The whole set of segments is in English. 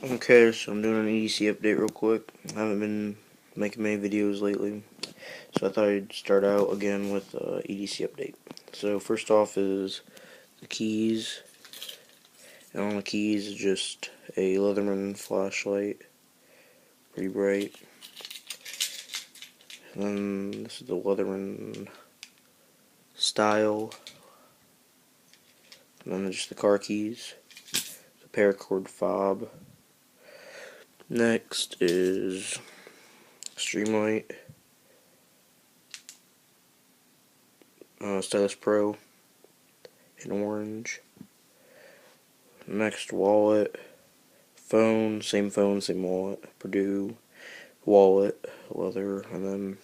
Okay, so I'm doing an EDC update real quick. I haven't been making many videos lately, so I thought I'd start out again with EDC update. So first off is the keys, and on the keys is just a Leatherman flashlight, pretty bright. And then this is the Leatherman style, and then just the car keys, the paracord fob. Next is Streamlight, Stylus Pro in orange. Next, wallet, phone, same wallet, Purdue, wallet, leather, and then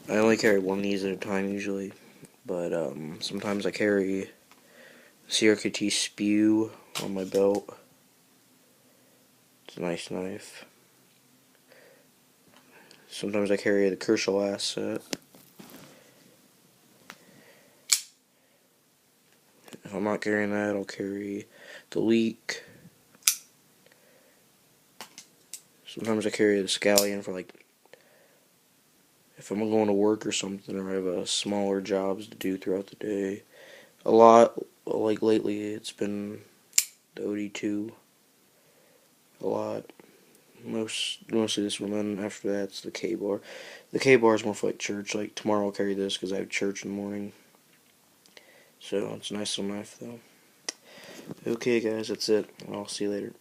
I only carry one of these at a time usually, but sometimes I carry CRKT Spew on my belt. It's a nice knife. Sometimes I carry the Kershaw Asset. If I'm not carrying that, I'll carry the Leak. Sometimes I carry the Scallion for if I'm going to work or something, or I have smaller jobs to do throughout the day. A lot, like lately, it's been the OD2. A lot. Mostly this one, then after that it's the K-bar. The K-bar is more for church. Like tomorrow I'll carry this because I have church in the morning. So it's a nice little knife though. Okay guys, that's it. I'll see you later.